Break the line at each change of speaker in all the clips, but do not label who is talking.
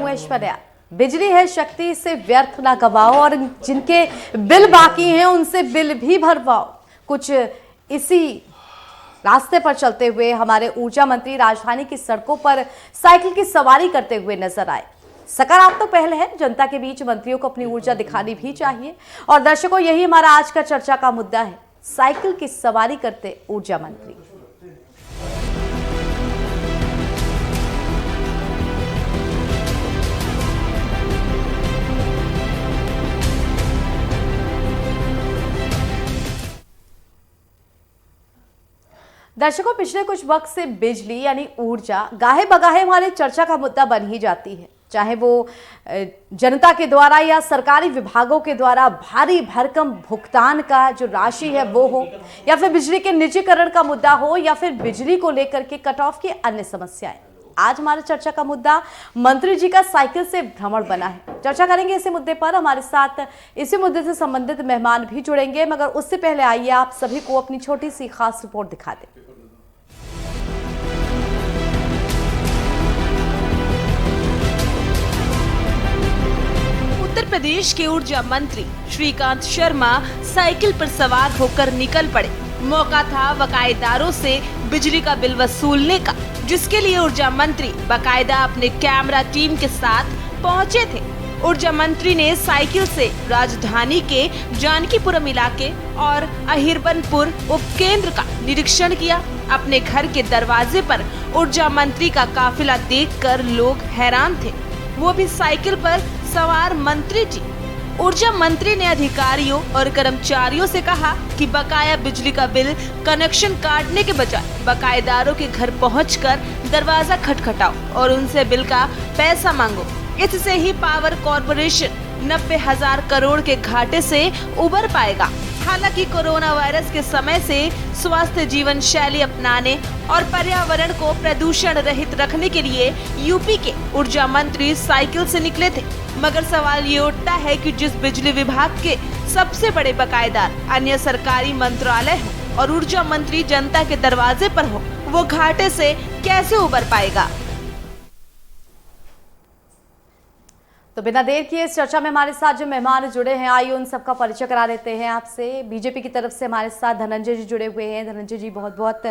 ऐश्वर्या, बिजली है शक्ति, इसे व्यर्थ ना गवाओ और जिनके बिल बाकी हैं उनसे बिल भी भरवाओ। कुछ इसी रास्ते पर चलते हुए हमारे ऊर्जा मंत्री राजधानी की सड़कों पर साइकिल की सवारी करते हुए नजर आए। सकारात्मक पहल है, जनता के बीच मंत्रियों को अपनी ऊर्जा दिखानी भी चाहिए। और दर्शकों, यही हमारा आज का चर्चा का मुद्दा है, साइकिल की सवारी करते ऊर्जा मंत्री। दर्शकों, पिछले कुछ वक्त से बिजली यानी ऊर्जा गाहे बगाहे हमारे चर्चा का मुद्दा बन ही जाती है, चाहे वो जनता के द्वारा या सरकारी विभागों के द्वारा भारी भरकम भुगतान का जो राशि है वो हो, या फिर बिजली के निजीकरण का मुद्दा हो, या फिर बिजली को लेकर के कट ऑफ की अन्य समस्याएं। आज हमारे चर्चा का मुद्दा मंत्री जी का साइकिल से भ्रमण बना है। चर्चा करेंगे इसी मुद्दे पर। हमारे साथ इसी मुद्दे से संबंधित मेहमान भी जुड़ेंगे, मगर उससे पहले आइए आप सभी को अपनी छोटी सी खास रिपोर्ट दिखा दें।
उत्तर प्रदेश के ऊर्जा मंत्री श्रीकांत शर्मा साइकिल पर सवार होकर निकल पड़े। मौका था बकायेदारों से बिजली का बिल वसूलने का, जिसके लिए ऊर्जा मंत्री बकायदा अपने कैमरा टीम के साथ पहुंचे थे। ऊर्जा मंत्री ने साइकिल से राजधानी के जानकीपुरम इलाके और अहिरबनपुर उपकेंद्र का निरीक्षण किया। अपने घर के दरवाजे पर ऊर्जा मंत्री का काफिला देखकर लोग हैरान थे, वो भी साइकिल पर सवार मंत्री जी। ऊर्जा मंत्री ने अधिकारियों और कर्मचारियों से कहा कि बकाया बिजली का बिल कनेक्शन काटने के बजाय बकायेदारों के घर पहुंचकर दरवाजा खटखटाओ और उनसे बिल का पैसा मांगो। इससे ही पावर कॉर्पोरेशन 90,000 करोड़ के घाटे से उबर पाएगा। हालांकि कोरोना वायरस के समय से स्वास्थ्य जीवन शैली अपनाने और पर्यावरण को प्रदूषण रहित रखने के लिए यूपी के ऊर्जा मंत्री साइकिल से निकले थे। मगर सवाल ये उठता है कि जिस बिजली विभाग के सबसे बड़े बकायेदार अन्य सरकारी मंत्रालय हो और ऊर्जा मंत्री जनता के दरवाजे पर हो, वो घाटे से कैसे उबर पाएगा।
तो बिना देर किए इस चर्चा में हमारे साथ जो मेहमान जुड़े हैं, आइए उन सबका परिचय करा देते हैं आपसे। बीजेपी की तरफ से हमारे साथ धनंजय जी जुड़े हुए हैं। धनंजय जी, बहुत बहुत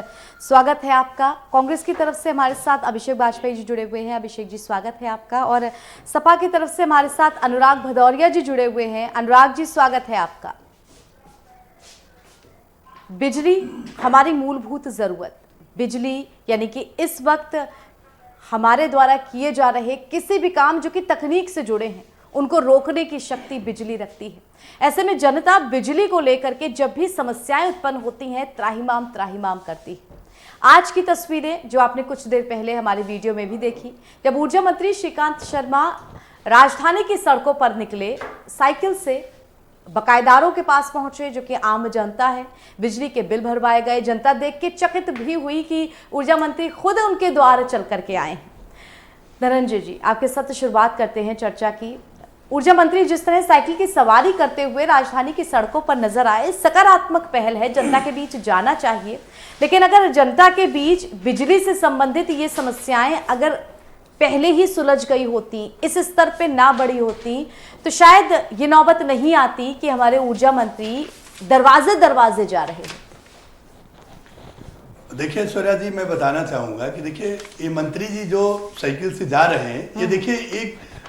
स्वागत है आपका। कांग्रेस की तरफ से हमारे साथ अभिषेक वाजपेयी जी जुड़े हुए हैं। अभिषेक जी, स्वागत है आपका। और सपा की तरफ से हमारे साथ अनुराग भदौरिया जी जुड़े हुए हैं। अनुराग जी, स्वागत है आपका। बिजली हमारी मूलभूत जरूरत, बिजली यानी कि इस वक्त हमारे द्वारा किए जा रहे किसी भी काम जो कि तकनीक से जुड़े हैं, उनको रोकने की शक्ति बिजली रखती है। ऐसे में जनता बिजली को लेकर के जब भी समस्याएं उत्पन्न होती हैं, त्राहिमाम करती है। आज की तस्वीरें जो आपने कुछ देर पहले हमारे वीडियो में भी देखी, जब ऊर्जा मंत्री श्रीकांत शर्मा राजधानी की सड़कों पर निकले, साइकिल से बकायेदारों के पास पहुंचे जो कि आम जनता है, बिजली के बिल भरवाए गए। जनता देख के चकित भी हुई कि ऊर्जा मंत्री खुद उनके द्वार चल करके आए हैं। धनंजय जी, आपके साथ शुरुआत करते हैं चर्चा की। ऊर्जा मंत्री जिस तरह साइकिल की सवारी करते हुए राजधानी की सड़कों पर नजर आए, सकारात्मक पहल है, जनता के बीच जाना चाहिए। लेकिन अगर जनता के बीच बिजली से संबंधित ये समस्याएं अगर पहले ही सुलझ गई होती, इस स्तर पे ना बढ़ी होती, तो शायद ये नौबत नहीं आती कि हमारे ऊर्जा मंत्री दरवाजे दरवाजे जा रहे हैं।
देखिए ऐश्वर्या जी, मैं बताना चाहूंगा कि देखिए ये मंत्री जी जो साइकिल से जा रहे हैं, ये देखिए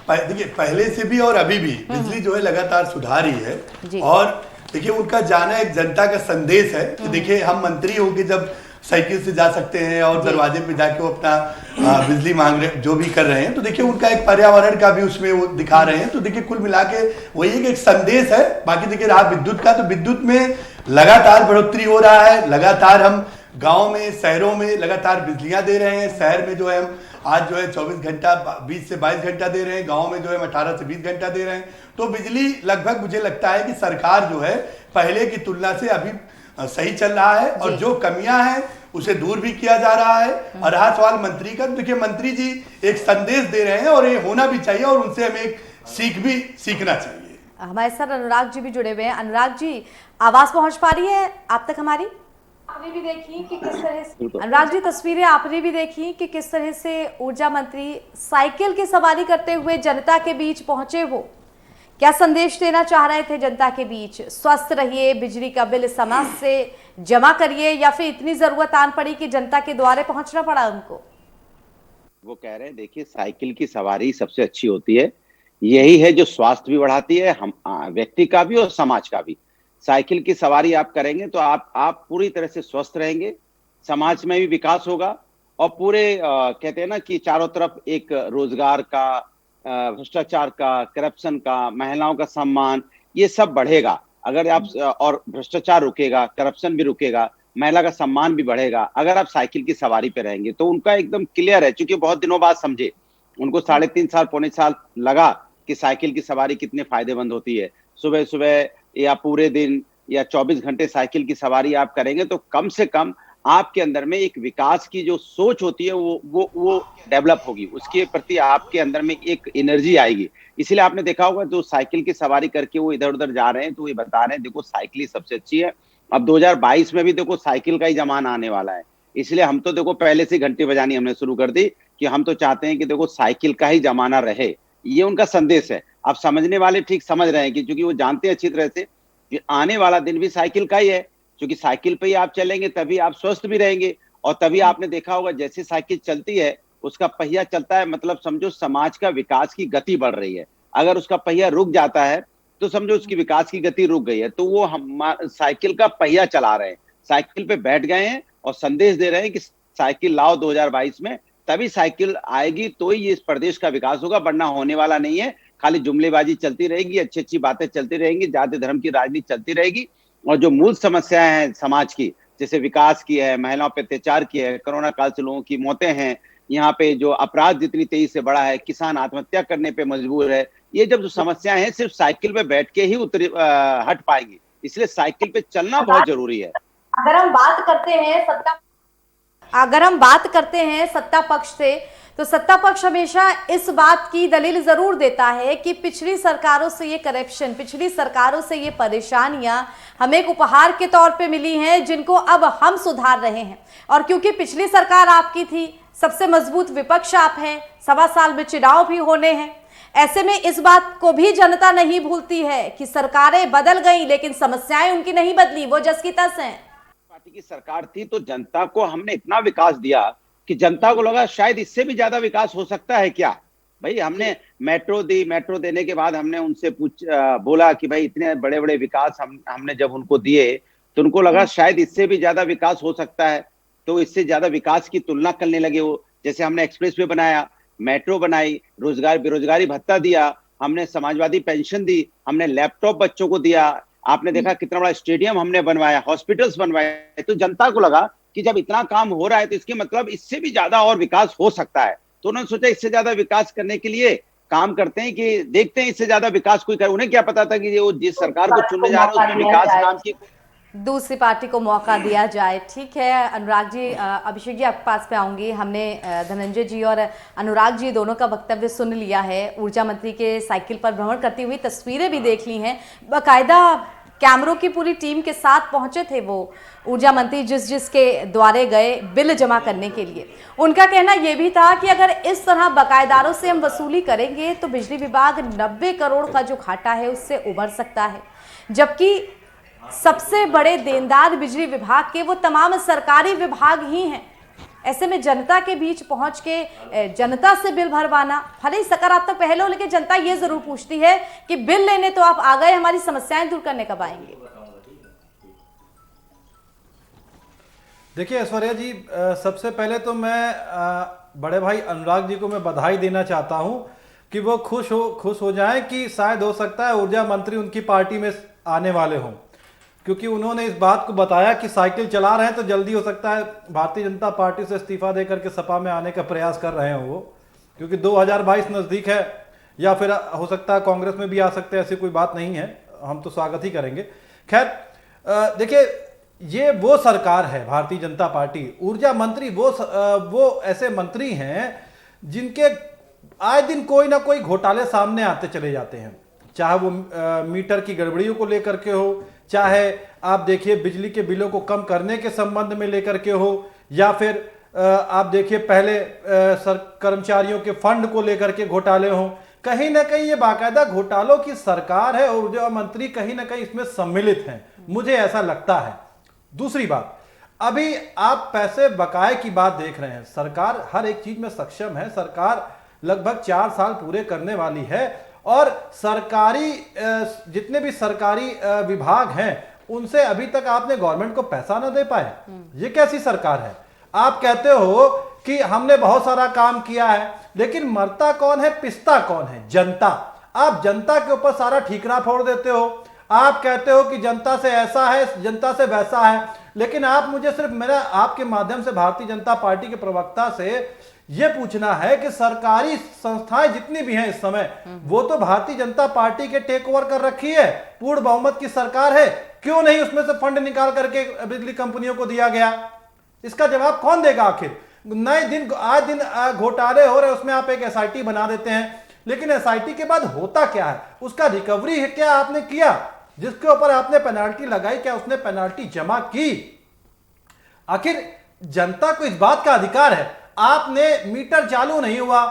देखिए पहले से भी और अभी भी बिजली जो है लगातार सुधार ही है। और देखिए उनका जाना एक जनता का संदेश है कि देखिए हम मंत्री होके जब साइकिल से जा सकते हैं और दरवाजे पे जाके वो अपना बिजली मांग रहे, जो भी कर रहे हैं, तो देखिए उनका एक पर्यावरण का भी उसमें वो दिखा रहे हैं। तो देखिए कुल मिला के वही एक संदेश है। बाकी देखिए रहा विद्युत का, तो विद्युत में लगातार बढ़ोतरी हो रहा है। लगातार हम गाँव में, शहरों में लगातार बिजलियां दे रहे हैं। शहर में जो है हम आज जो है 24 घंटा 20 से 22 घंटा दे रहे हैं, गाँव में जो है 18 से 20 घंटा दे रहे हैं। तो बिजली लगभग मुझे लगता है कि सरकार जो है पहले की तुलना से अभी सही चल रहा है, और जो कमियां हैं उसे दूर भी किया जा रहा है। और रहा सवाल मंत्री का, देखिए मंत्री जी एक संदेश दे रहे हैं और ये होना भी चाहिए, और उनसे हमें एक सीखना चाहिए।
हमारे साथ अनुराग जी भी जुड़े हुए हैं। अनुराग जी, आवाज पहुंच पा रही है आप तक हमारी? आपने भी देखी कि किस तरह से, अनुराग जी, तस्वीरें आपने भी देखी कि किस तरह से ऊर्जा मंत्री साइकिल की सवारी करते हुए जनता के बीच पहुंचे। वो क्या संदेश देना चाह रहे थे जनता के बीच? स्वस्थ रहिए, बिजली का बिल समय से जमा करिए, या फिर इतनी जरूरत आन पड़ी कि जनता के द्वारे पहुंचना पड़ा उनको?
वो कह रहे हैं, देखिए साइकिल की सवारी सबसे अच्छी होती है, यही है जो स्वास्थ्य भी बढ़ाती है, हम व्यक्ति का भी और समाज का भी। साइकिल की सवारी आप करेंगे तो आप पूरी तरह से स्वस्थ रहेंगे, समाज में भी विकास होगा, और पूरे कहते हैं ना कि चारों तरफ एक रोजगार का, भ्रष्टाचार का, करप्शन का, महिलाओं का सम्मान, ये सब बढ़ेगा अगर आप, और भ्रष्टाचार रुकेगा, करप्शन भी रुकेगा, महिला का सम्मान भी बढ़ेगा अगर आप साइकिल की सवारी पे रहेंगे। तो उनका एकदम क्लियर है, क्योंकि बहुत दिनों बाद समझे, उनको 3.5 साल, पौने साल लगा कि साइकिल की सवारी कितने फायदेमंद होती है। सुबह सुबह या पूरे दिन या 24 घंटे साइकिल की सवारी आप करेंगे तो कम से कम आपके अंदर में एक विकास की जो सोच होती है वो डेवलप होगी, उसके प्रति आपके अंदर में एक एनर्जी आएगी। इसीलिए आपने देखा होगा जो साइकिल की सवारी करके वो इधर उधर जा रहे हैं तो ये बता रहे हैं देखो साइकिल ही सबसे अच्छी है। अब 2022 में भी देखो साइकिल का ही जमाना आने वाला है, इसलिए हम तो देखो पहले से घंटी बजानी हमने शुरू कर दी कि हम तो चाहते हैं कि देखो साइकिल का ही जमाना रहे। ये उनका संदेश है। अब समझने वाले ठीक समझ रहे हैं कि क्योंकि वो जानते हैं अच्छी तरह से कि आने वाला दिन भी साइकिल का ही है, क्योंकि साइकिल पे ही आप चलेंगे तभी आप स्वस्थ भी रहेंगे। और तभी आपने देखा होगा जैसे साइकिल चलती है, उसका पहिया चलता है, मतलब समझो समाज का विकास की गति बढ़ रही है। अगर उसका पहिया रुक जाता है तो समझो उसकी विकास की गति रुक गई है। तो वो हम साइकिल का पहिया चला रहे हैं, साइकिल पे बैठ गए हैं और संदेश दे रहे हैं कि साइकिल लाओ 2022 में, तभी साइकिल आएगी तो ही इस प्रदेश का विकास होगा, वरना होने वाला नहीं है। खाली जुमलेबाजी चलती रहेगी, अच्छी अच्छी बातें चलती रहेंगी, जाति धर्म की राजनीति चलती रहेगी, और जो मूल समस्याएं हैं समाज की, जैसे विकास की है, महिलाओं पर अत्याचार की है, कोरोना काल से लोगों की मौतें हैं, यहाँ पे जो अपराध जितनी तेजी से बढ़ा है, किसान आत्महत्या करने पे मजबूर है, ये जब जो समस्याएं हैं सिर्फ साइकिल पे बैठ के ही हट पाएंगी। इसलिए साइकिल पे चलना बहुत जरूरी है।
अगर हम बात करते हैं सत्ता पक्ष से, तो सत्ता पक्ष हमेशा इस बात की दलील जरूर देता है कि पिछली सरकारों से ये करप्शन, पिछली सरकारों से ये परेशानियां हमें एक उपहार के तौर पे मिली हैं, जिनको अब हम सुधार रहे हैं। और क्योंकि पिछली सरकार आपकी थी, सबसे मजबूत विपक्ष आप हैं, 1.25 साल में चुनाव भी होने हैं, ऐसे में इस बात को भी जनता नहीं भूलती है कि सरकारें बदल गई लेकिन समस्याएं उनकी नहीं बदली, वो जस की तस हैं।
पार्टी की सरकार थी तो जनता को हमने इतना विकास दिया कि जनता को लगा शायद इससे भी ज्यादा विकास हो सकता है क्या। भाई हमने मेट्रो दी, मेट्रो देने के बाद हमने उनसे बोला कि भाई इतने बड़े बड़े विकास हमने जब उनको दिए तो उनको लगा शायद इससे भी ज्यादा विकास हो सकता है, तो इससे ज्यादा विकास की तुलना करने लगे वो। जैसे हमने एक्सप्रेस वे बनाया, मेट्रो बनाई, रोजगार बेरोजगारी भत्ता दिया, हमने समाजवादी पेंशन दी, हमने लैपटॉप बच्चों को दिया, आपने देखा कितना बड़ा स्टेडियम हमने बनवाया, हॉस्पिटल्स बनवाए। तो जनता को लगा कि जब इतना काम हो रहा है तो इसके मतलब इससे भी ज्यादा और विकास हो सकता है। तो उन्होंने सोचा इससे ज्यादा विकास करने के लिए काम करते हैं कि देखते हैं इससे ज्यादा विकास कोई करे। उन्हें क्या पता था कि वो जिस सरकार को चुनने जा रहे हैं उसमें विकास नाम की
दूसरी पार्टी को मौका दिया जाए। ठीक है अनुराग जी, अभिषेक जी आपके पास पे आऊंगी। हमने धनंजय जी और अनुराग जी दोनों का वक्तव्य सुन लिया है, ऊर्जा मंत्री के साइकिल पर भ्रमण करती हुई तस्वीरें भी देख ली हैं, बाकायदा कैमरों की पूरी टीम के साथ पहुंचे थे वो ऊर्जा मंत्री जिसके द्वारे गए बिल जमा करने के लिए। उनका कहना यह भी था कि अगर इस तरह बकायेदारों से हम वसूली करेंगे तो बिजली विभाग 90 करोड़ का जो घाटा है उससे उबर सकता है, जबकि सबसे बड़े देनदार बिजली विभाग के वो तमाम सरकारी विभाग ही हैं। ऐसे में जनता के बीच पहुंच के जनता से बिल भरवाना भले ही सकारात्मक पहल हो, लेकिन जनता ये जरूर पूछती है कि बिल लेने तो आप आ गए, हमारी समस्याएं दूर करने कब आएंगे।
देखिए ऐश्वर्या जी, सबसे पहले तो मैं बड़े भाई अनुराग जी को मैं बधाई देना चाहता हूं कि वो खुश हो जाएं कि शायद हो सकता है ऊर्जा मंत्री उनकी पार्टी में आने वाले हों, क्योंकि उन्होंने इस बात को बताया कि साइकिल चला रहे हैं तो जल्दी हो सकता है भारतीय जनता पार्टी से इस्तीफा देकर के सपा में आने का प्रयास कर रहे हैं वो, क्योंकि 2022 नज़दीक है, या फिर हो सकता है कांग्रेस में भी आ सकते हैं, ऐसी कोई बात नहीं है, हम तो स्वागत ही करेंगे। खैर देखिए, ये वो सरकार है भारतीय जनता पार्टी, ऊर्जा मंत्री वो ऐसे मंत्री हैं जिनके आए दिन कोई ना कोई घोटाले सामने आते चले जाते हैं, चाहे वो मीटर की गड़बड़ियों को लेकर के हो, चाहे आप देखिए बिजली के बिलों को कम करने के संबंध में लेकर के हो, या फिर आप देखिए पहले कर्मचारियों के फंड को लेकर के घोटाले हों। कहीं ना कहीं ये बाकायदा घोटालों की सरकार है और ऊर्जा मंत्री कहीं ना कहीं इसमें सम्मिलित हैं, मुझे ऐसा लगता है। दूसरी बात, अभी आप पैसे बकाए की बात देख रहे हैं, सरकार हर एक चीज में सक्षम है, सरकार लगभग 4 साल पूरे करने वाली है और सरकारी जितने भी सरकारी विभाग हैं उनसे अभी तक आपने गवर्नमेंट को पैसा ना दे पाए। ये कैसी सरकार है? आप कहते हो कि हमने बहुत सारा काम किया है, लेकिन मरता कौन है, पिसता कौन है? जनता। आप जनता के ऊपर सारा ठीकरा फोड़ देते हो। आप कहते हो कि जनता से ऐसा है, जनता से वैसा है, लेकिन आप मुझे सिर्फ मेरा आपके माध्यम से भारतीय जनता पार्टी के प्रवक्ता से यह पूछना है कि सरकारी संस्थाएं जितनी भी हैं इस समय, वो तो भारतीय जनता पार्टी के टेक ओवर कर रखी है, पूर्ण बहुमत की सरकार है, क्यों नहीं उसमें से फंड निकाल करके बिजली कंपनियों को दिया गया? इसका जवाब कौन देगा? आखिर नए दिन आज दिन घोटाले हो रहे, उसमें आप एक एसआईटी बना देते हैं, लेकिन एसआईटी के बाद होता क्या है? उसका रिकवरी है क्या आपने किया? जिसके ऊपर आपने पेनाल्टी लगाई, क्या उसने पेनाल्टी जमा की? आखिर जनता को इस बात का अधिकार है। आपने मीटर चालू नहीं हुआ,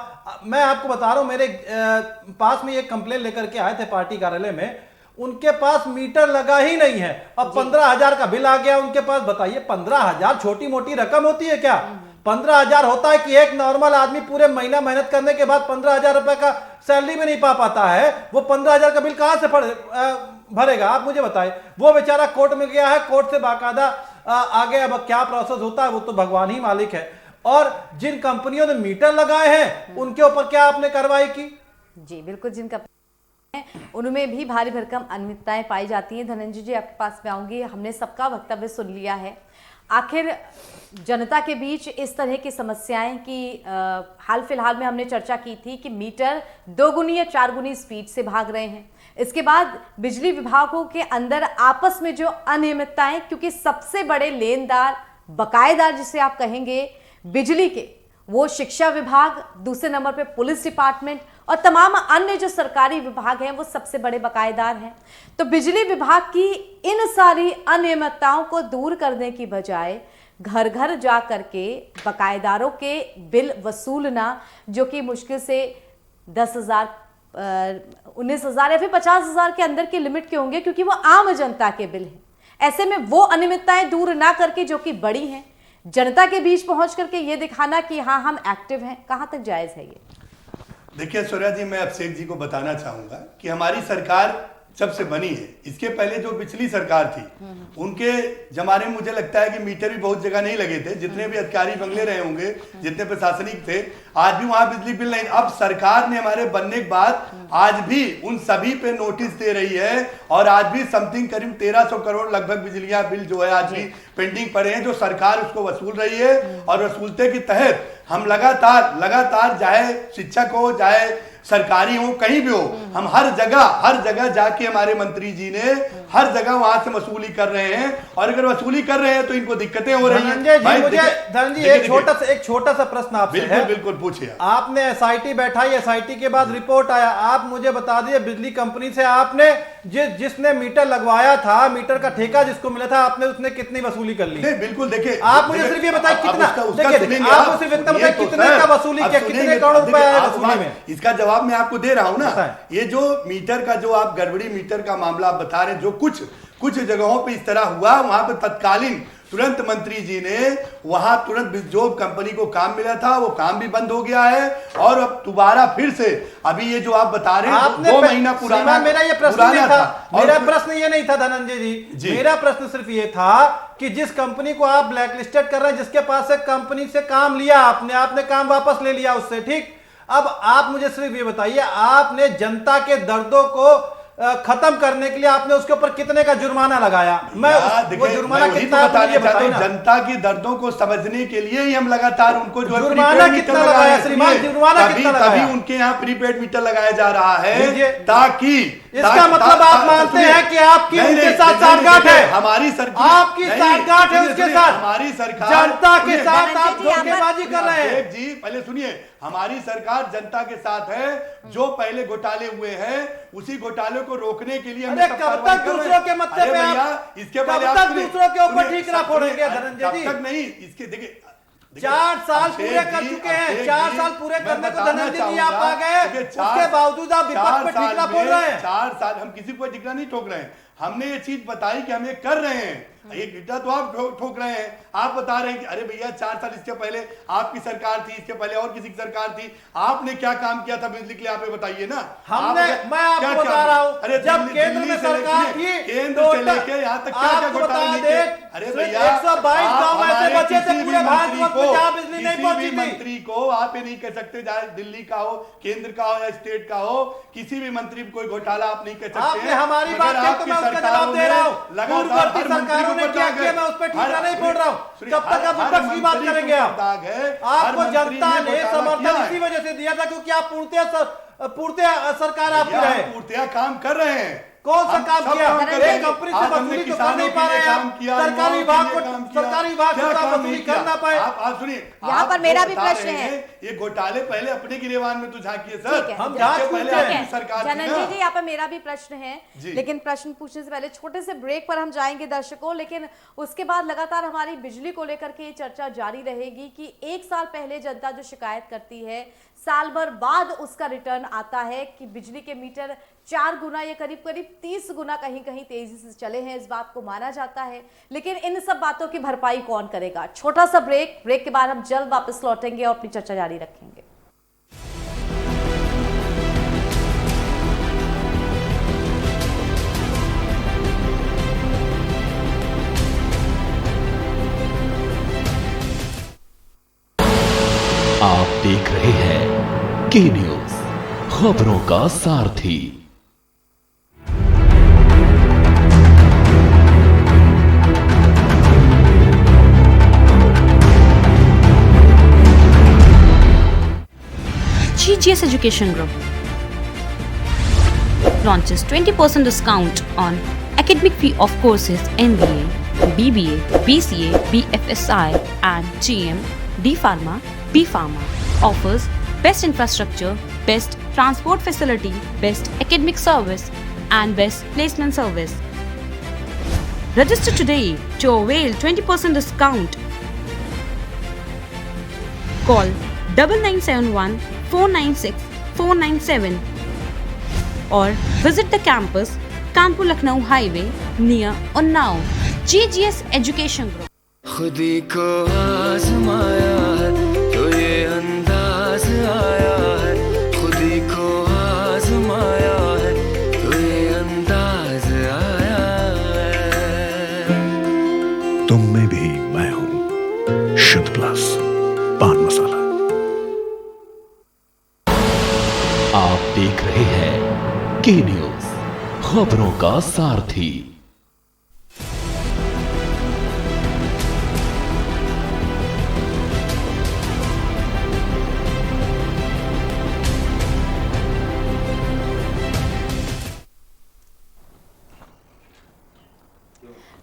मैं आपको बता रहा हूं, मेरे पास में एक कंप्लेन लेकर के आए थे पार्टी कार्यालय में, उनके पास मीटर लगा ही नहीं है। अब 15,000 का बिल आ गया उनके पास। बताइए 15,000 छोटी मोटी रकम होती है क्या? 15,000 होता है कि एक नॉर्मल आदमी पूरे महीना मेहनत करने के बाद 15,000 रुपए का सैलरी में नहीं पा पाता है, वो 15,000 का बिल कहां से भरेगा? आप मुझे बताएं। वो बेचारा कोर्ट में गया है, कोर्ट से बाकायदा आगे अब क्या प्रोसेस होता है वो तो भगवान ही मालिक है। और जिन कंपनियों ने मीटर लगाए हैं उनके ऊपर क्या आपने कार्रवाई की?
जी बिल्कुल, जिनका उनमें भी भारी भरकम अनियमितताएं पाई जाती हैं। धनंजय जी, आपके पास में आऊंगी। हमने सबका वक्तव्य सुन लिया है। आखिर जनता के बीच इस तरह की समस्याएं कि हाल फिलहाल में हमने चर्चा की थी कि मीटर 2 गुनी या 4 गुनी स्पीड से भाग रहे हैं। इसके बाद बिजली विभागों के अंदर आपस में जो अनियमितताएं, क्योंकि सबसे बड़े लेनदार बकायेदार जिसे आप कहेंगे बिजली के, वो शिक्षा विभाग, दूसरे नंबर पे पुलिस डिपार्टमेंट और तमाम अन्य जो सरकारी विभाग हैं वो सबसे बड़े बकायेदार हैं। तो बिजली विभाग की इन सारी अनियमितताओं को दूर करने की बजाय घर घर जा करके बकायेदारों के बिल वसूलना, जो कि मुश्किल से 10,000, 19,000 या फिर 50,000 के अंदर की लिमिट के होंगे, क्योंकि वो आम जनता के बिल हैं। ऐसे में वो अनियमितताएं दूर ना करके, जो कि बड़ी हैं, जनता के बीच पहुंच करके ये दिखाना कि हाँ हम एक्टिव हैं, कहां तक जायज है ये?
देखिए सूर्या जी, मैं अभिषेक जी को बताना चाहूंगा कि हमारी सरकार जब से बनी है, इसके पहले जो पिछली सरकार थी उनके जमाने में मुझे लगता है कि मीटर भी बहुत जगह नहीं लगे थे। जितने भी अधिकारी बंगले रहे होंगे, जितने प्रशासनिक थे, आज भी वहां बिजली बिल नहीं। अब सरकार ने हमारे बनने के बाद आज भी उन सभी पे नोटिस दे रही है और आज भी समथिंग करीब 1300 करोड़ लगभग बिजलियां बिल जो है आज भी पेंडिंग पड़े हैं, जो सरकार उसको वसूल रही है। और वसूलते के तहत हम लगातार चाहे शिक्षक हो, चाहे सरकारी हो, कहीं भी हो, हम हर जगह जाके हमारे मंत्री जी ने हर जगह वहां से वसूली कर रहे हैं। और अगर वसूली कर रहे हैं तो इनको दिक्कतें हो रही हैं।
धनंजय, एक छोटा सा प्रश्न आपसे है।
बिल्कुल पूछिए।
आपने एसआईटी बैठाई, एसआईटी के बाद रिपोर्ट आया, आप मुझे बता दिए बिजली कंपनी से आपने जिसने मीटर लगवाया था, मीटर का ठेका जिसको मिला था, आपने उसने कितनी वसूली कर ली?
बिल्कुल, देखिए
आप मुझे सिर्फ ये बताइए कितना, आप मुझे इतना बताइए कितने का वसूली किया, कितने करोड़ रुपए आए वसूली में?
इसका जवाब मैं आपको दे रहा हूं ना। ये जो मीटर का जो आप गड़बड़ी मीटर का मामला आप बता रहे हैं, जो कुछ जगहों पे इस तरह हुआ, वहां पे तत्कालीन तुरंत मंत्री जी ने वहां तुरंत जो कंपनी को काम मिला था वो काम भी बंद हो गया है। और अब दोबारा फिर से अभी ये जो आप बता रहे हैं 2 महीना पुराना,
मेरा ये प्रश्न नहीं था। मेरा प्रश्न ये नहीं था धनंजय जी, मेरा प्रश्न सिर्फ ये था कि जिस कंपनी को आप ब्लैक लिस्टेड कर रहे हैं, जिसके पास से कंपनी से काम लिया आपने काम वापस ले लिया उससे, ठीक। अब आप मुझे सिर्फ ये बताइए, आपने जनता के दर्दों को खत्म करने के लिए आपने उसके ऊपर कितने का जुर्माना लगाया? वो जुर्माना कितना है?
जनता की दर्दों को समझने के लिए ही हम लगातार उनको जो
जुर्माना कितना लगाया श्रीमान? जुर्माना कितना लगाया?
तभी उनके यहाँ प्रीपेड मीटर लगाया जा रहा है ताकि
इसका मतलब आप मानते हैं कि आपकी उनके साथ साठगांठ है,
हमारी सरकार,
आपकी साठगांठ है उसके साथ,
हमारी सरकार
जनता के साथ आप धोखेबाजी कर रहे हैं।
जी पहले सुनिए, हमारी सरकार जनता के साथ है। जो पहले घोटाले हुए हैं उसी घोटाले को रोकने के लिए
अरे कब तक दूसरों के मत्थे पे आप,
इसके
कब तक दूसरों के ऊपर ठीकरा फोड़ेंगे धनंजय जी?
तक नहीं, इसके देखिए
4 साल पूरे कर चुके हैं, 4 साल पूरे करने को धनंजय जी आप आ गए, उसके बावजूद आप विपक्ष पे ठीकरा फोड़ रहे हैं।
4 साल हम किसी को ठीकरा नहीं ठोक रहे हैं, हमने ये चीज बताई कि हम ये कर रहे हैं। एक ईटा तो आप ठोक रहे हैं, आप बता रहे हैं कि अरे भैया 4 साल इसके पहले आपकी सरकार थी, इसके पहले और किसी की सरकार थी, आपने क्या काम किया था बिजली के लिए, आप ये बताइए ना।
हमने, मैं आपको बता रहा हूँ,
अरे
जब केंद्र में सरकार थी,
केंद्र से लेके यहाँ तक क्या क्या घोटाले किए। अरे भैया
122 गांव ऐसे बचे थे पूरे भारतवर्ष में जहां बिजली नहीं पहुंची थी।
मंत्री को आप ये नहीं कह सकते, चाहे दिल्ली का हो, केंद्र का हो या स्टेट का हो, किसी भी मंत्री को कोई घोटाला आप नहीं कह सकते।
आपने हमारी बात किया तो मैं उसका जवाब दे रहा हूँ। पूर्ववर्ती सरकारों ने क्या किया मैं उस पर ठीकरा नहीं फोड़ रहा हूँ। कब तक आप विपक्ष की बात करेंगे? आपको जनता ने समर्थन इसी वजह से दिया था क्योंकि आप पूर्णतया सरकार आपकी रहे,
पूर्णतया काम कर रहे हैं।
कौन सा काम किया? एक कंपनी से वसूली तो कर नहीं पा रहे हैं, सरकारी विभाग को वसूली कर ना पाए।
आप सुनिए,
यहाँ पर मेरा भी प्रश्न है,
ये घोटाले पहले अपने गिरेबान में तो झांकिए सर,
हम जांच
पहले आपकी सरकार थी ना।
धनंजय जी यहाँ पर मेरा भी प्रश्न है, लेकिन प्रश्न पूछने से पहले छोटे से ब्रेक पर हम जाएंगे दर्शकों, लेकिन उसके बाद लगातार हमारी बिजली को लेकर के ये चर्चा जारी रहेगी कि 1 साल पहले जनता जो शिकायत करती है, साल भर बाद उसका रिटर्न आता है कि बिजली के मीटर 4 गुना या करीब 30 गुना कहीं कहीं तेजी से चले हैं, इस बात को माना जाता है। लेकिन इन सब बातों की भरपाई कौन करेगा? छोटा सा ब्रेक के बाद हम जल्द वापस लौटेंगे और अपनी चर्चा जारी रखेंगे।
आप देख रहे हैं के न्यूज, खबरों का सारथी।
GGS Education Group launches 20% discount on academic fee of courses MBA, BBA, BCA, BFSI and GM, D Pharma, B Pharma. Offers best infrastructure, best transport facility, best academic service and best placement service. Register today to avail 20% discount. Call 9971 496 497 or visit the campus Kanpur Lucknow Highway near Unnao. GGS Education Group.
खुदी को आजमाया है तो ये अंदाज आया है, खुदी को आजमाया है तो ये अंदाज आया है।
तुम में भी मैं हूं, शुद्ध प्लस पान मसाला।
आप देख रहे हैं के न्यूज, खबरों का सारथी।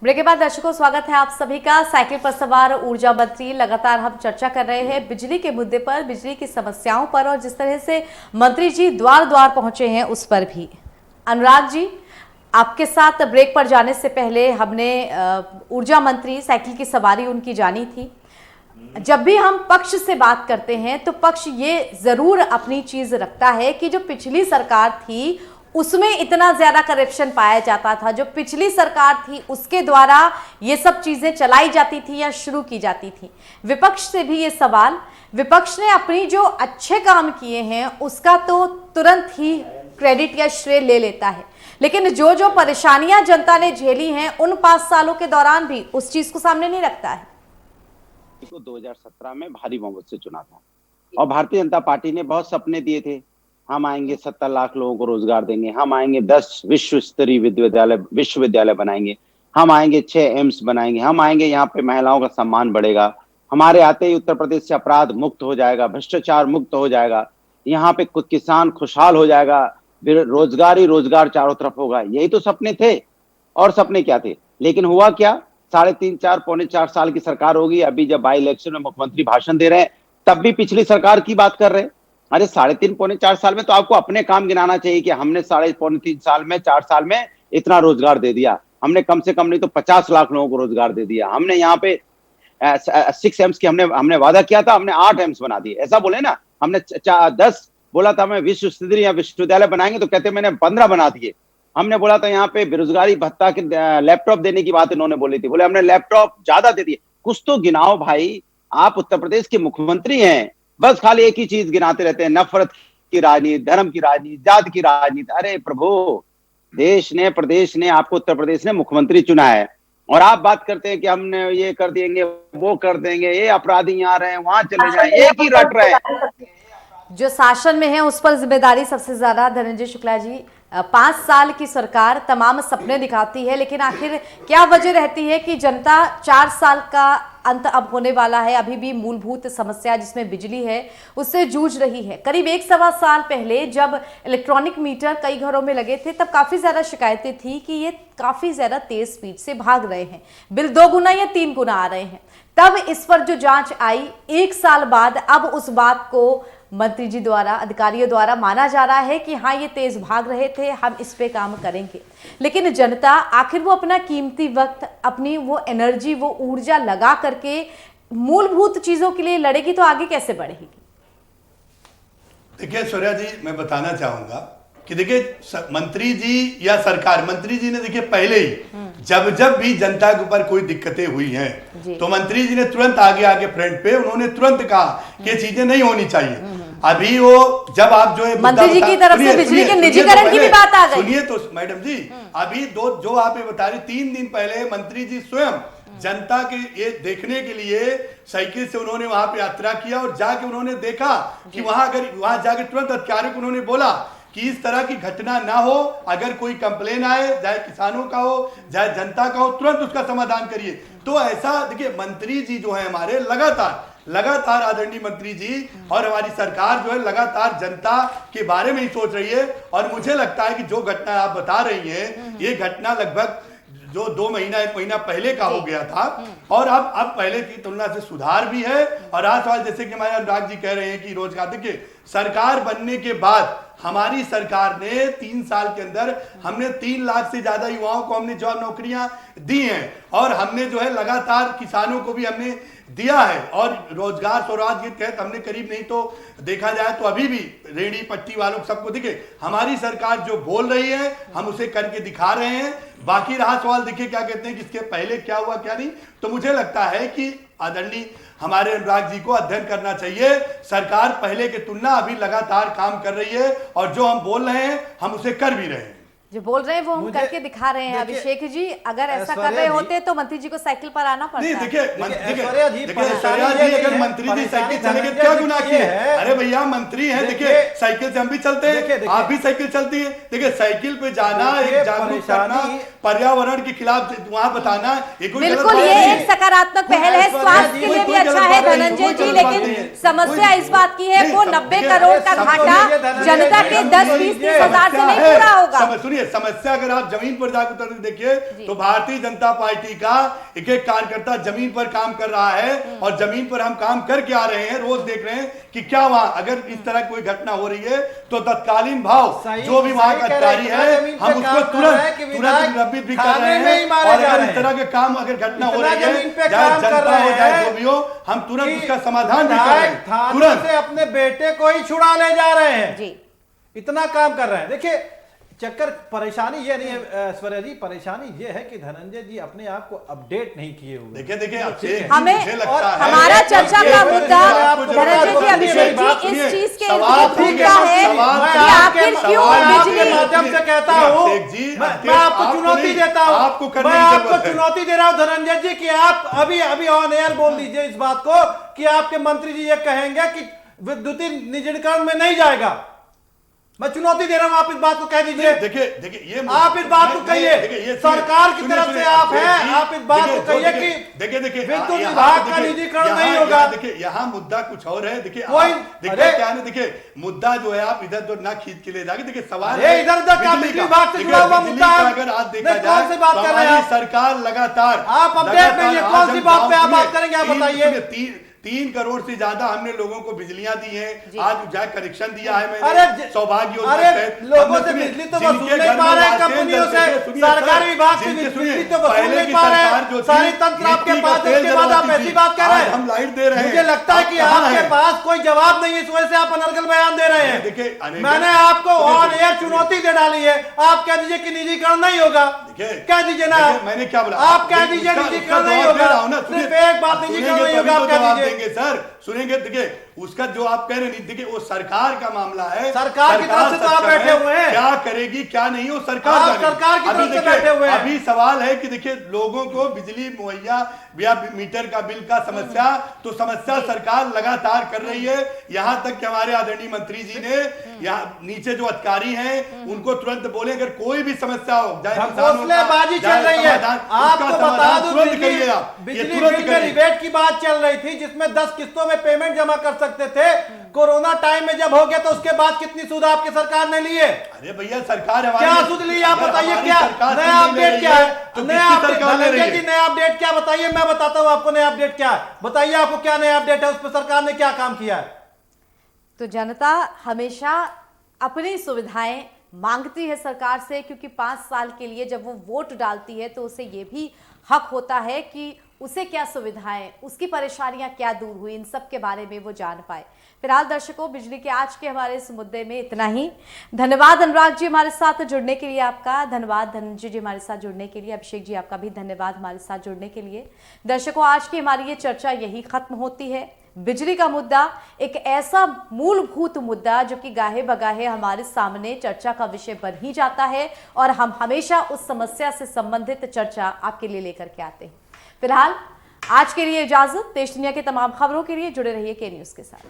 ब्रेक के बाद दर्शकों स्वागत है आप सभी का। साइकिल पर सवार ऊर्जा मंत्री, लगातार हम चर्चा कर रहे हैं बिजली के मुद्दे पर, बिजली की समस्याओं पर, और जिस तरह से मंत्री जी द्वार द्वार पहुंचे हैं उस पर भी। अनुराग जी, आपके साथ ब्रेक पर जाने से पहले हमने ऊर्जा मंत्री, साइकिल की सवारी उनकी जानी थी। जब भी हम पक्ष से बात करते हैं तो पक्ष ये जरूर अपनी चीज रखता है कि जो पिछली सरकार थी उसमें इतना ज्यादा करप्शन पाया जाता था, जो पिछली सरकार थी उसके द्वारा ये सब चीजें चलाई जाती थी या शुरू की जाती थी। विपक्ष से भी ये सवाल, विपक्ष ने अपनी जो अच्छे काम किए हैं उसका तो तुरंत ही क्रेडिट या श्रेय ले लेता है, लेकिन जो जो परेशानियां जनता ने झेली हैं उन 5 सालों के दौरान भी उस चीज को सामने नहीं रखता है।
2017 में भारी बहुमत से चुना था और भारतीय जनता पार्टी ने बहुत सपने दिए थे। हम आएंगे 70 लाख लोगों को रोजगार देंगे, हम आएंगे 10 विश्व स्तरीय विश्वविद्यालय बनाएंगे, हम आएंगे 6 एम्स बनाएंगे, हम आएंगे यहाँ पे महिलाओं का सम्मान बढ़ेगा, हमारे आते ही उत्तर प्रदेश से अपराध मुक्त हो जाएगा, भ्रष्टाचार मुक्त हो जाएगा, यहाँ पे कुछ किसान खुशहाल हो जाएगा, रोजगार ही रोजगार चारों तरफ होगा, यही तो सपने थे। और सपने क्या थे, लेकिन हुआ क्या, 3.5 पौने 4 साल की सरकार होगी। अभी जब बाई इलेक्शन में मुख्यमंत्री भाषण दे रहे हैं तब भी पिछली सरकार की बात कर रहे हैं। अरे 3.5 पौने 4 साल में तो आपको अपने काम गिनाना चाहिए कि हमने 3.5 साल में 4 साल में इतना रोजगार दे दिया, हमने कम से कम नहीं तो 50 लाख लोगों को रोजगार दे दिया, हमने यहाँ पे 6 एम्स की हमने वादा किया था, हमने 8 एम्स बना दिए, ऐसा बोले ना। हमने 10 बोला था हमें विश्वविद्यालय या विश्वविद्यालय बनाएंगे, तो कहते मैंने 15 बना दिए। हमने बोला था यहाँ पे बेरोजगारी भत्ता के लैपटॉप देने की बात इन्होंने बोली थी, बोले हमने लैपटॉप ज्यादा दे दिए। कुछ तो गिनाओ भाई, आप उत्तर प्रदेश के मुख्यमंत्री हैं, बस खाली एक ही चीज गिनाते रहते हैं, नफरत की राजनीति, धर्म की राजनीति, जात की राजनीति। अरे प्रभु, देश ने, प्रदेश ने, आपको उत्तर प्रदेश ने मुख्यमंत्री चुना है और आप बात करते हैं कि हमने ये कर देंगे, वो कर देंगे, ये अपराधी यहाँ रहे वहां चले जाए, एक ही रट रहे हैं।
जो शासन में है उस पर जिम्मेदारी सबसे ज्यादा धनंजय शुक्ला जी। 5 साल की सरकार तमाम सपने दिखाती है, लेकिन आखिर क्या वजह रहती है कि जनता 4 साल का अंत अब होने वाला है, अभी भी मूलभूत समस्या जिसमें बिजली है उससे जूझ रही है। करीब 1-1.25 साल पहले जब इलेक्ट्रॉनिक मीटर कई घरों में लगे थे तब काफी ज्यादा शिकायतें थी कि ये काफी ज्यादा तेज स्पीड से भाग रहे हैं, बिल 2 गुना या 3 गुना आ रहे हैं। तब इस पर जो जांच आई 1 साल बाद, अब उस बात को मंत्री जी द्वारा, अधिकारियों द्वारा माना जा रहा है कि हाँ ये तेज भाग रहे थे, हम इस पे काम करेंगे। लेकिन जनता आखिर वो अपना कीमती वक्त, अपनी वो एनर्जी, वो ऊर्जा लगा करके मूलभूत चीजों के लिए लड़ेगी तो आगे कैसे बढ़ेगी?
देखिए सूर्या जी, मैं बताना चाहूंगा कि देखिए मंत्री जी या सरकार, मंत्री जी ने देखिए पहले ही जब भी जनता के ऊपर कोई दिक्कतें हुई हैं तो मंत्री जी ने तुरंत आगे फ्रंट पे उन्होंने तुरंत कहा कि ये चीजें नहीं होनी चाहिए। अभी वो जब आप जो है
मंत्री जी की तरफ से बिजली के निजीकरण की भी बात आ गई।
सुनिए तो मैडम जी, अभी जो आप ये बता रही, 3 दिन पहले मंत्री जी स्वयं जनता के ये देखने के लिए साइकिल से उन्होंने वहां पे यात्रा किया और जाके उन्होंने देखा कि वहां जाके तुरंत अधिकारियों को उन्होंने बोला कि इस तरह की घटना ना हो, अगर कोई कंप्लेन आए, चाहे किसानों का हो चाहे जनता का हो, तुरंत उसका समाधान करिए। तो ऐसा देखिए मंत्री जी जो है हमारे लगातार आदरणीय मंत्री जी और हमारी सरकार जो है लगातार जनता के बारे में ही सोच रही है। और मुझे लगता है कि जो घटना आप बता रही हैं, ये घटना लगभग जो 1 महीना पहले का हो गया था और अब पहले की तुलना से सुधार भी है। और आज सवाल जैसे कि हमारे अनुराग जी कह रहे हैं कि रोजगार, देखिए सरकार बनने के बाद हमारी सरकार ने 3 साल के अंदर हमने 3 लाख से ज्यादा युवाओं को हमने जॉब नौकरियां दी हैं और हमने जो है लगातार किसानों को भी हमने दिया है और रोजगार स्वराज के तहत हमने करीब नहीं तो देखा जाए तो अभी भी रेहड़ी पट्टी वालों को सबको दिखे, हमारी सरकार जो बोल रही है हम उसे करके दिखा रहे हैं। बाकी रहा सवाल, देखिए क्या कहते हैं कि इसके पहले क्या हुआ क्या नहीं, तो मुझे लगता है कि आदरणीय हमारे अनुराग जी को अध्ययन करना चाहिए। सरकार पहले की तुलना अभी लगातार काम कर रही है और जो हम बोल रहे हैं हम उसे कर भी रहे हैं।
जो बोल रहे हैं वो हम करके दिखा रहे हैं। अभिषेक जी, अगर ऐसा कर रहे होते तो मंत्री जी को साइकिल पर आना पड़ता।
नहीं देखिए अगर मंत्री जी साइकिल चलेंगे क्या गुनाह किए? अरे भैया मंत्री हैं, देखिए साइकिल से हम भी चलते हैं, आप भी साइकिल चलती है। देखिए साइकिल पे जाना, एक जागरूक करना, पर्यावरण के खिलाफ वहाँ बताना,
बिल्कुल ये एक सकारात्मक पहल है, स्वास्थ्य के लिए भी अच्छा है धनंजय जी। लेकिन समस्या इस बात की है वो 90 करोड़ का घाटा जनता के 10-20 हजार से नहीं पूरा होगा।
समस्या अगर आप जमीन पर जाकर देखिए तो भारतीय जनता पार्टी का एक कार्यकर्ता जमीन पर काम कर रहा है और जमीन पर हम काम करके आ रहे हैं, रोज देख रहे हैं कि क्या वहां अगर इस तरह कोई घटना हो रही है तो तत्कालीन भाव जो भी वहां का अधिकारी है हम उसको तुरंत निलंबित भी कर रहे हैं। और अगर इस तरह के काम अगर घटना हो रही है, चाहे जनता हो चाहे जो भी हो, हम तुरंत उसका समाधान भी कर रहे हैं।
तुरंत अपने बेटे को ही छुड़ा ले जा रहे हैं, इतना काम कर रहे हैं। देखिए चक्कर, परेशानी ये नहीं है ऐश्वर्या जी, परेशानी ये है कि धनंजय जी अपने आप को अपडेट नहीं किए हुए।
देखिए
हमें हमारा चर्चा का मुद्दा धनंजय जी, अभिषेक जी इस चीज के मुद्दा है कि आखिर क्यों बिजली
के माध्यम से कहता हूँ, मैं आपको चुनौती देता हूँ, मैं आपको चुनौती दे रहा हूँ धनंजय जी कि आप अभी ऑन एयर बोल दीजिए इस बात को कि आपके मंत्री जी ये कहेंगे कि विद्युतीय निजीकरण में नहीं जाएगा। मैं चुनौती दे रहा हूं, आप इस बात को कह दीजिए।
देखिए ये
आप इस बात को कहिए, सरकार की तरफ से आप हैं, आप इस बात को कहिए कि
देखिए
विद्युत विभाग का निजीकरण नहीं होगा।
देखिए यहाँ मुद्दा कुछ और है। देखिए
अरे
क्या है, देखिए मुद्दा जो है आप इधर उधर ना खींच के ले जाके, देखिए सवाल
इधर उधर का बिजली विभाग से जुड़ा हुआ मुद्दा है।
अगर आज देखा जाए
कौन सी बात कर रहे हैं
सरकार लगातार,
आप अपडेट नहीं है, कौन सी बात पे आप बात करेंगे, आप बताइए।
3 करोड़ से ज्यादा हमने लोगों को बिजलियां दी हैं, आज उजाला कनेक्शन दिया है मैंने,
अरे
सौभाग्य योजना
अरे
तहत
लोगों से बिजली तो वसूल नहीं पा रहे हैं कंपनियों से, सरकारी विभाग से बिजली तो वसूल नहीं पा रहे हैं, सारी तंत्र आपके पास है, उसके बाद आप ऐसी बात कह रहे हैं।
हम लाइट दे रहे हैं,
मुझे लगता है कि आपके पास कोई जवाब नहीं है, इस वजह से आप अनर्गल बयान दे रहे हैं।
देखिए
मैंने आपको ऑन एयर चुनौती दे डाली है, आप कह दीजिए कि निजीकरण नहीं होगा, कह दीजिए ना,
मैंने क्या बोला,
आप कह दीजिए निजीकरण नहीं होगा, सिर्फ एक बात निजीकरण नहीं होगा, आप कह दीजिए
सर। सुनेंगे, देखिए उसका जो आप कह रहे हैं, देखिए वो सरकार का मामला है,
सरकार की तरफ से तो आप बैठे हुए हैं,
क्या करेगी क्या नहीं हो सरकार
की तरफ से बैठे हुए हैं।
अभी सवाल है कि देखिए लोगों को बिजली मुहैया या मीटर का बिल का समस्या, तो समस्या सरकार लगातार कर रही है। यहाँ तक कि हमारे आदरणीय मंत्री जी ने यहाँ नीचे जो अधिकारी हैं उनको तुरंत बोले, अगर कोई भी समस्या हो,
हौसलेबाजी चल रही है। आपको बता दूं, बिजली बिल में रिबेट की बात चल रही थी, जिसमें 10 किस्तों में पेमेंट जमा कर सकते थे। कोरोना टाइम में जब हो गया तो उसके बाद कितनी सूद आपकी सरकार ने लिए?
अरे भैया सरकार
क्या सूद ली आप बताइए, क्या नया अपडेट क्या है? नया अपडेट क्या बताइए, मैं बताता हूं आपको नया अपडेट क्या है। बताइए आपको क्या नया अपडेट है, उस पर सरकार ने क्या काम किया है?
तो जनता हमेशा अपनी सुविधाएं मांगती है सरकार से, क्योंकि 5 साल के लिए जब वो वोट डालती है तो उसे ये भी हक होता है कि उसे क्या सुविधाएं, उसकी परेशानियां क्या दूर हुई, इन सब के बारे में वो जान पाए। फिलहाल दर्शकों, बिजली के आज के हमारे इस मुद्दे में इतना ही। धन्यवाद अनुराग जी हमारे साथ जुड़ने के लिए, आपका धन्यवाद। धनंजय जी हमारे साथ जुड़ने के लिए, अभिषेक जी आपका भी धन्यवाद हमारे साथ जुड़ने के लिए। दर्शकों, आज की हमारी ये चर्चा यही खत्म होती है। बिजली का मुद्दा एक ऐसा मूलभूत मुद्दा जो कि गाहे बगाहे हमारे सामने चर्चा का विषय बन ही जाता है, और हम हमेशा उस समस्या से संबंधित चर्चा आपके लिए लेकर के आते हैं। फिलहाल आज के लिए इजाजत। देश दुनिया की तमाम खबरों के लिए जुड़े रहिए के न्यूज़ के साथ।